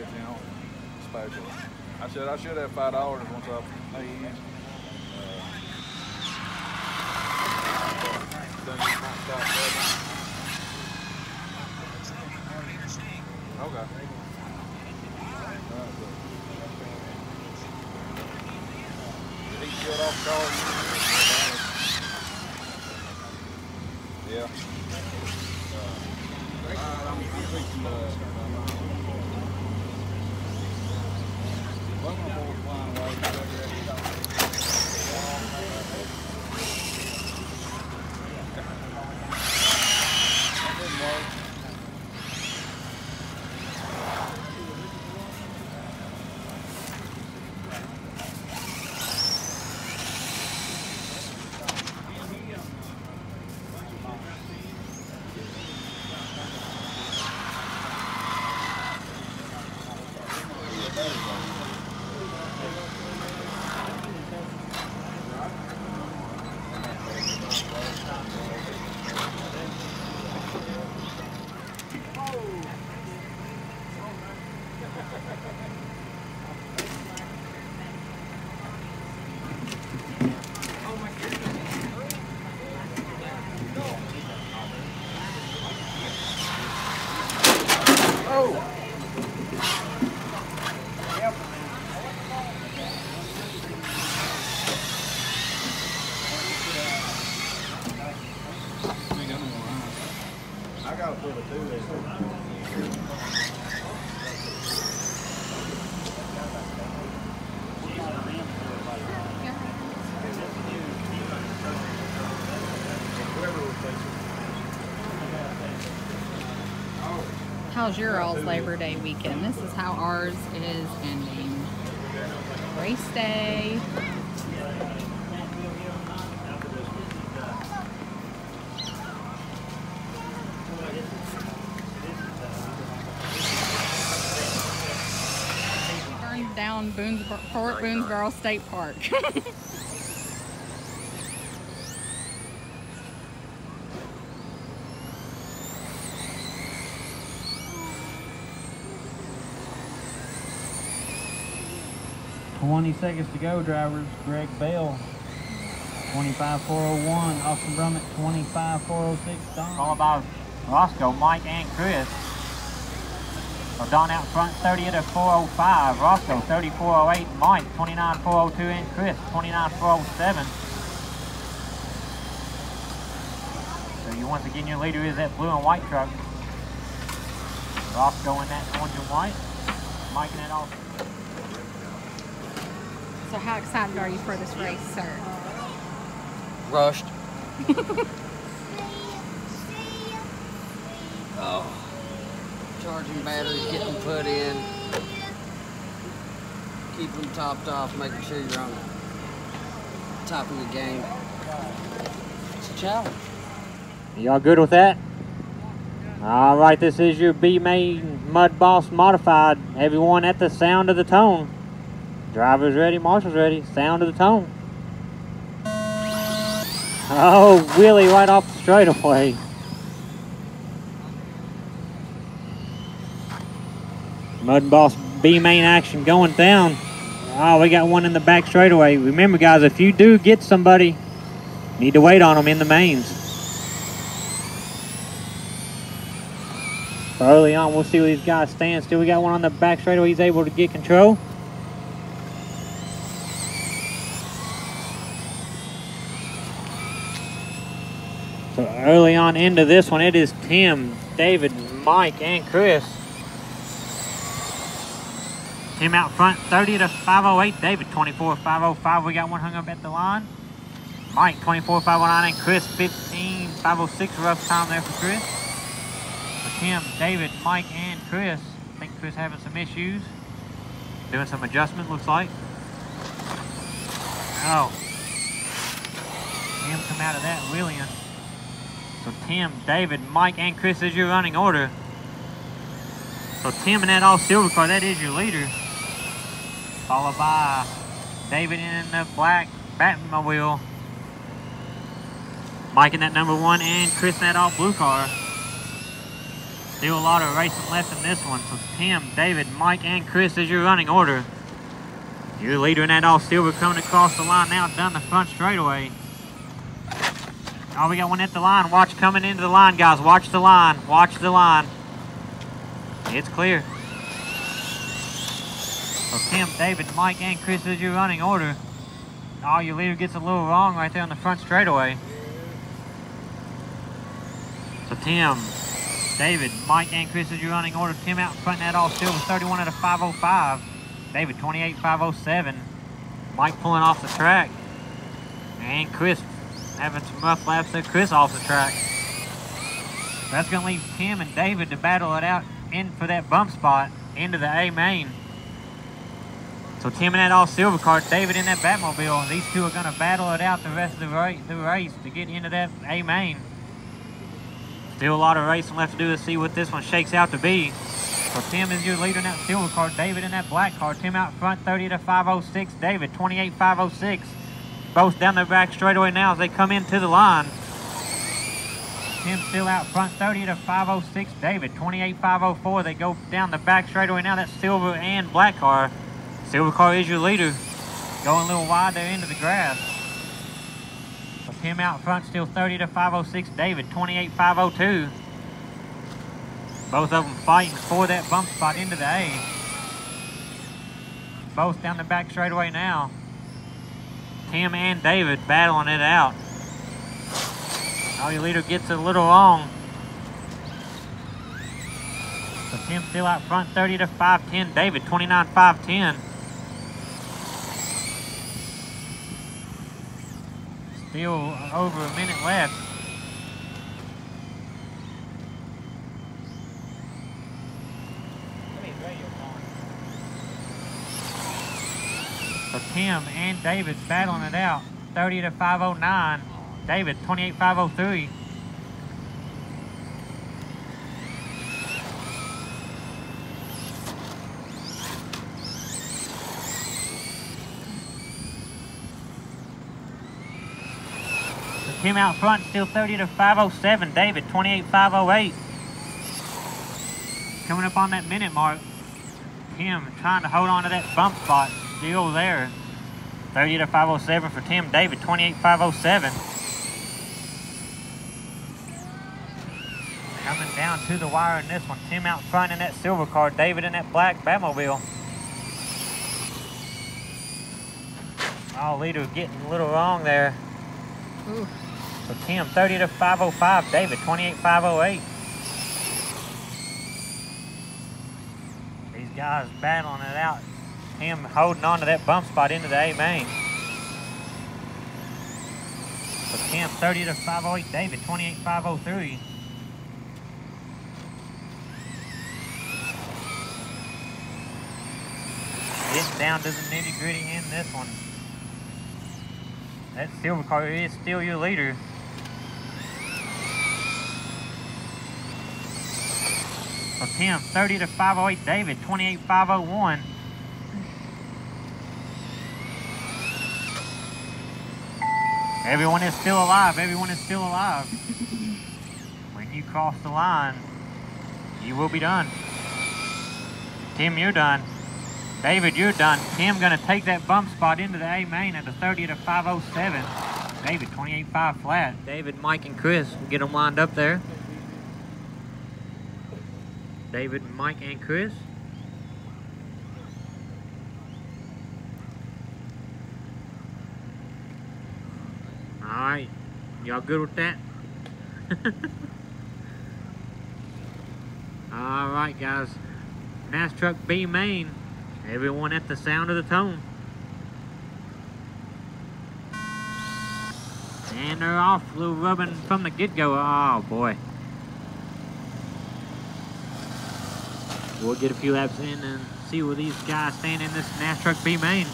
it's on special. I should have $5 once I pay in. Then you might stop there. Okay. Did he get off car? Yeah. I'm fixing How's your all's Labor Day weekend? This is how ours is ending. Race day. Burned down Fort Boonesboro State Park. Seconds to go, drivers. Greg Bell, 25,401. Austin Brummett, 25,406. Don. All about Roscoe, Mike, and Chris. So Don out front, 30 to 405. Roscoe, 3408. Mike, 29,402. And Chris, 29,407. So you once again, your leader is that blue and white truck. Roscoe in that orange and white. Mike in that Austin. So how excited are you for this race, sir? Rushed. Oh, charging batteries, getting them put in, keeping them topped off, making sure you're on top of your game. It's a challenge. Y'all good with that? All right, this is your B-Main Mud Boss Modified. Everyone at the sound of the tone. Driver's ready, marshal's ready, sound of the tone. Oh, wheelie right off the straightaway. Mud Boss B-Main action going down. Oh, we got one in the back straightaway. Remember, guys, if you do get somebody, need to wait on them in the mains. So early on, we'll see where these guys stand. Still, we got one on the back straightaway. He's able to get control. So early on into this one, it is Tim, David, Mike, and Chris. Tim out front, 30 to 508. David, 24,505. We got one hung up at the line. Mike, 24,509. And Chris, 15,506. Rough time there for Chris. For Tim, David, Mike, and Chris. I think Chris having some issues. Doing some adjustment, looks like. Oh. Tim come out of that wheeling. So Tim, David, Mike, and Chris is your running order. So Tim in that all silver car, that is your leader. Followed by David in the black Batmobile. Mike in that number 1 and Chris in that all blue car. Still a lot of racing left in this one. So Tim, David, Mike, and Chris is your running order. Your leader in that all silver coming across the line now down the front straightaway. Oh, we got one at the line. Watch coming into the line, guys. Watch the line. Watch the line. It's clear. So Tim, David, Mike, and Chris is your running order. Oh, your leader gets a little wrong right there on the front straightaway. So Tim, David, Mike, and Chris is your running order. Tim out in front in that all silver, 31 at a 505. David, 28 507. Mike pulling off the track. And Chris having some rough laps there. Chris off the track. So that's going to leave Tim and David to battle it out in for that bump spot into the A main. So Tim in that all silver car, David in that Batmobile. These two are going to battle it out the rest of the race to get into that A main. Still a lot of racing left to do to see what this one shakes out to be. So Tim is your leader in that silver car, David in that black car. Tim out front, 30 to 506. David, 28 506. Both down the back straightaway now as they come into the line. Tim still out front, 30 to 506. David, 28 504. They go down the back straightaway now. That silver and black car. Silver car is your leader. Going a little wide there into the grass. So Tim out front, still 30 to 506. David, 28 502. Both of them fighting for that bump spot into the A. Both down the back straightaway now. Tim and David battling it out. Oh, your leader gets it a little wrong. So Tim still out front, 30 to 510. David, 29 510. Still over a minute left. So Tim and David battling it out. 30 to 509. David, 28 503. Tim out front, still 30 to 507. David, 28 508. Coming up on that minute mark. Tim trying to hold on to that bump spot. Still there. 30 to 507 for Tim. David, 28 507. Coming down to the wire in this one. Tim out front in that silver car. David in that black Batmobile. Oh, leader getting a little wrong there. Ooh. So Tim, 30 to 505. David, 28 508. These guys battling it out. Tim holding on to that bump spot into the A main. So Tim, 30 to 508. David, 28 503. Getting down to the nitty gritty in this one. That silver car is still your leader. So Tim, 30 to 508. David, 28 501. Everyone is still alive. Everyone is still alive. When you cross the line, you will be done. Tim, you're done. David, you're done. Tim gonna take that bump spot into the A main at the 30 to 507. David, 28 5 flat. David, Mike, and Chris, we'll get them lined up there. David, Mike, and Chris. Alright, y'all good with that? Alright guys, NASTRUCK B main. Everyone at the sound of the tone. And they're off, a little rubbing from the get-go. Oh boy. We'll get a few laps in and see where these guys stand in this NASTRUCK B main.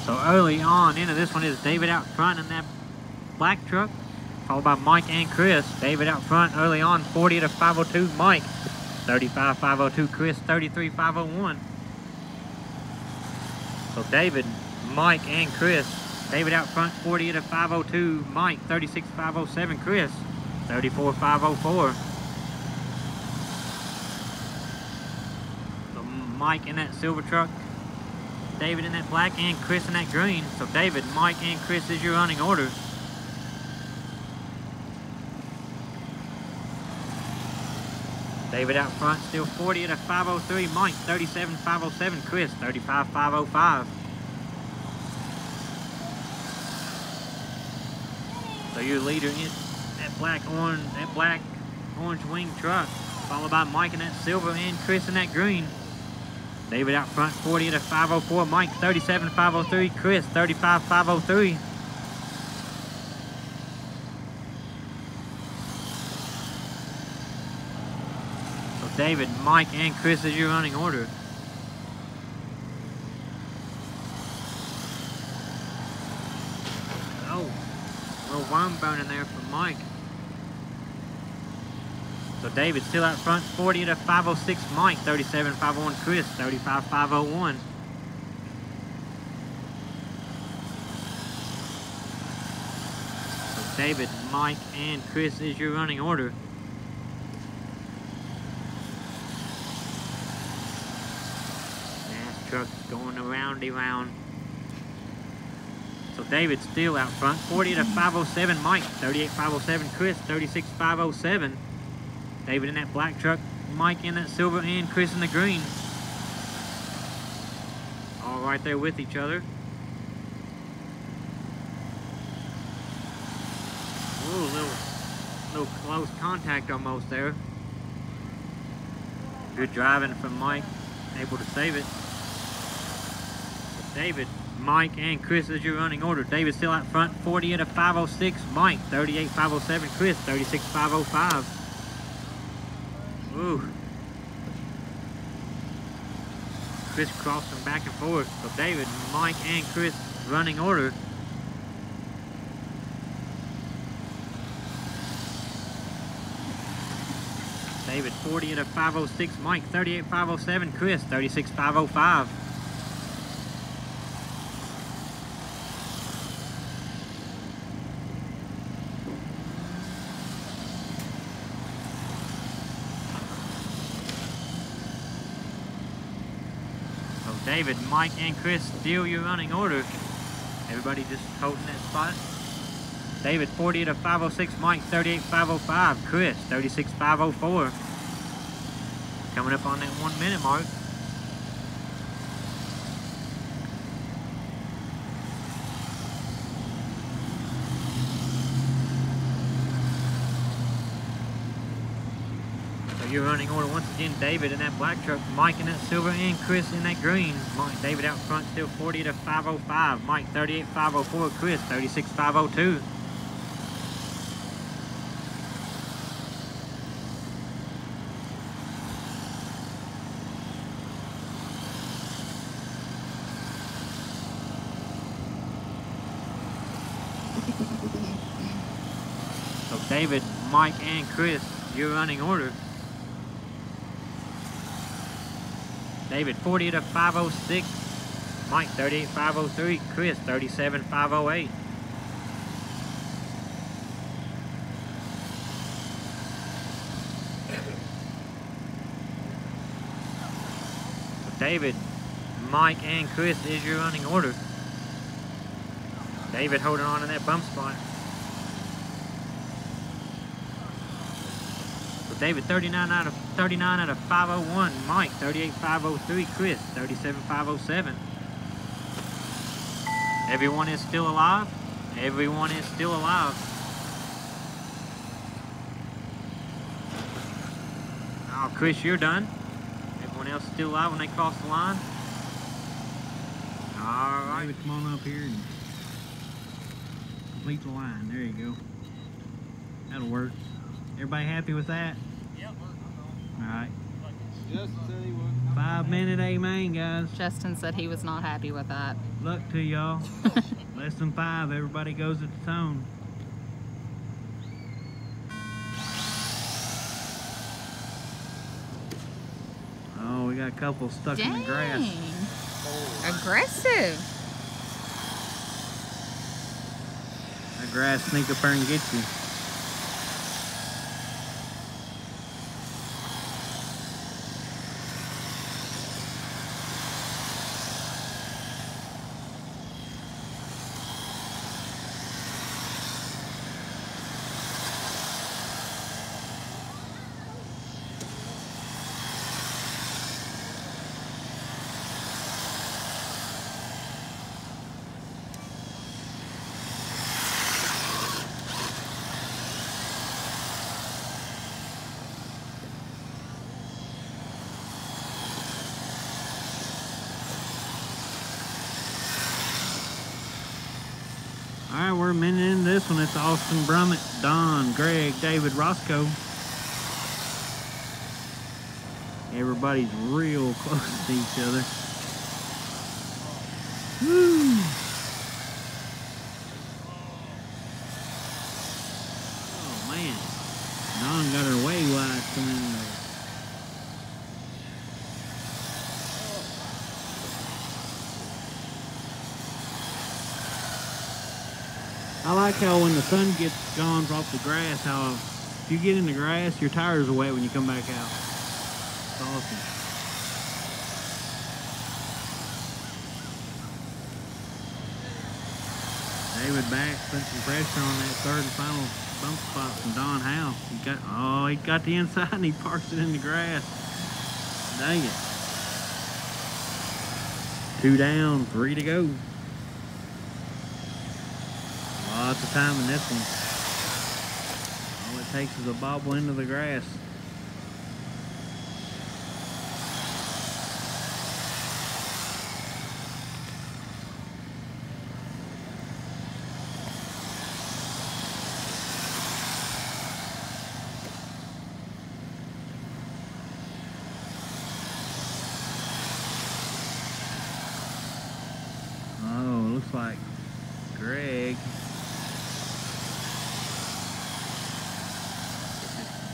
So early on into this one is David out front in that black truck. followed by Mike and Chris. David out front early on, 40 to 502 Mike. 35 502 Chris, 33 501. So David, Mike, and Chris. David out front, 40 to 502 Mike. 36 507 Chris. 34 504. So Mike in that silver truck. David in that black, and Chris in that green. So David, Mike, and Chris is your running order. David out front, still 40 to 503 Mike. 37 507 Chris. 35 505. So your leader in that black orange wing truck, followed by Mike in that silver and Chris in that green. David out front, 40 to 504 Mike. 37 503 Chris. 35 503. So David, Mike, and Chris is your running order. Oh, a little worm bone in there for Mike. So David still out front, 40 to 506 Mike. 37 501 Chris. 35 501. So David, Mike, and Chris is your running order. Truck's going around. So David still out front, 40 to 507 Mike. 38 507 Chris. 36 507. David in that black truck, Mike in that silver, and Chris in the green. All right there with each other. Ooh, little close contact almost there. Good driving from Mike, able to save it. David, Mike, and Chris is your running order. David still out front, 40 to 506 Mike. 38 507 Chris. 36 505. Ooh. Chris crossing back and forth. So David, Mike, and Chris running order. David, 40 to 506 Mike. 38 507 Chris. 36 505. David, Mike, and Chris still your running order. Everybody just holding that spot. David, 40 to 506 Mike. 38 505 Chris. 36 504. Coming up on that 1 minute mark. Your running order once again, David in that black truck, Mike in that silver, and Chris in that green. David out front still 40 to 505 Mike. 38 504 Chris. 36 502. So David, Mike, and Chris, your running order. David, 40 to 506 Mike. 38 503 Chris. 37 508. So David, Mike, and Chris is your running order. David holding on to that bump spot. David, 39 out of 501 Mike. 38 503 Chris. 37 507. Everyone is still alive. Everyone is still alive. Oh, Chris, you're done. Everyone else is still alive when they cross the line. All right. David, come on up here and complete the line. There you go. That'll work. Everybody happy with that? Yep. All right. Yes, said he would. 5 minute amen, guys. Justin said he was not happy with that. Luck to y'all. Less than 5, everybody goes at the tone. got a couple stuck in the grass. Aggressive. That grass sneak up there and get you. Alright, we're a minute in this one. It's Austin, Brummett, Don, Greg, David, Roscoe. Everybody's real close to each other. Woo! Oh man. Don got her way wide coming in there. I like how when the sun gets gone off the grass, how if you get in the grass, your tires are wet when you come back out. It's awesome. David back, put some pressure on that third and final bump spot from Don Howe. He got the inside and he parks it in the grass. Dang it. 2 down, 3 to go. Lots of time in this one. All it takes is a bobble into the grass. Oh, looks like Greg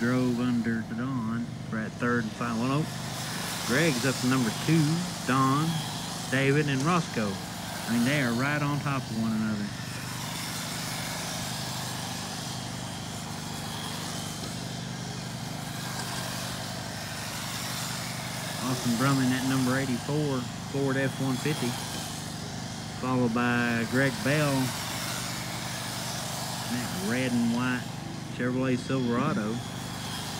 drove under to Don. We're at third and final. Oh, Greg's up to number 2. Don, David, and Roscoe. I mean, they are right on top of one another. Austin Brummett at number 84, Ford F-150. Followed by Greg Bell in that red and white Chevrolet Silverado.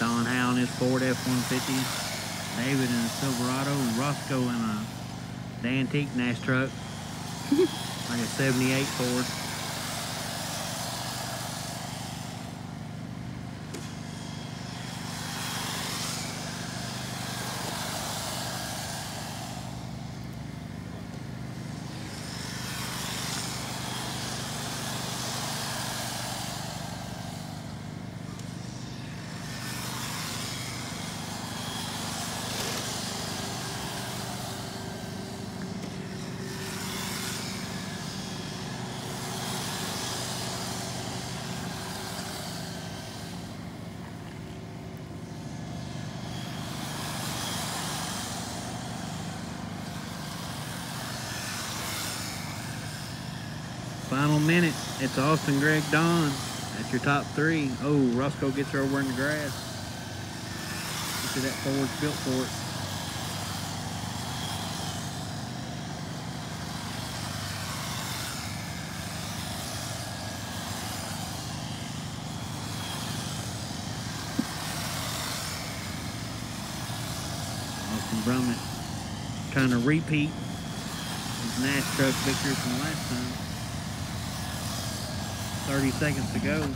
Don Howe in his Ford F-150. David in a Silverado. And Roscoe in the antique NASTRUCK. Like a 78 Ford. Final minute. It's Austin, Greg, Don. That's your top 3. Oh, Roscoe gets her over in the grass. Look at that Ford's built for it. Austin Brummett trying to repeat his NASTRUCK victory from last time. 30 seconds to go.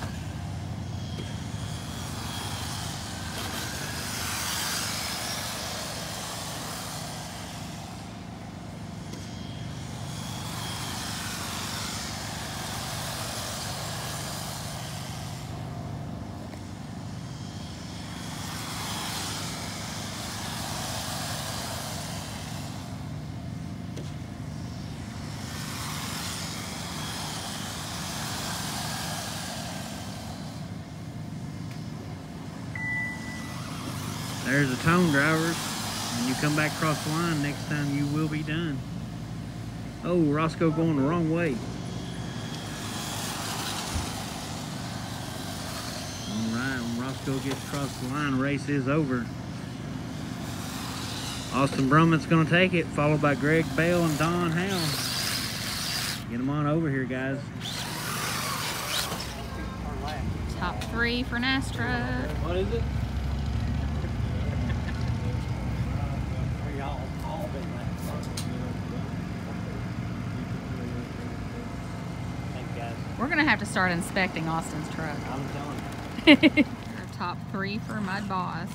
There's the Tone drivers. you come back across the line, next time you will be done. Oh, Roscoe going the wrong way. All right, when Roscoe gets across the line, the race is over. Austin Brumman's going to take it, followed by Greg Bell and Don Howe. Get them on over here, guys. Top 3 for NASTRUCK. What is it? We're going to have to start inspecting Austin's truck. I'm telling you. Our top 3 for Mud Boss.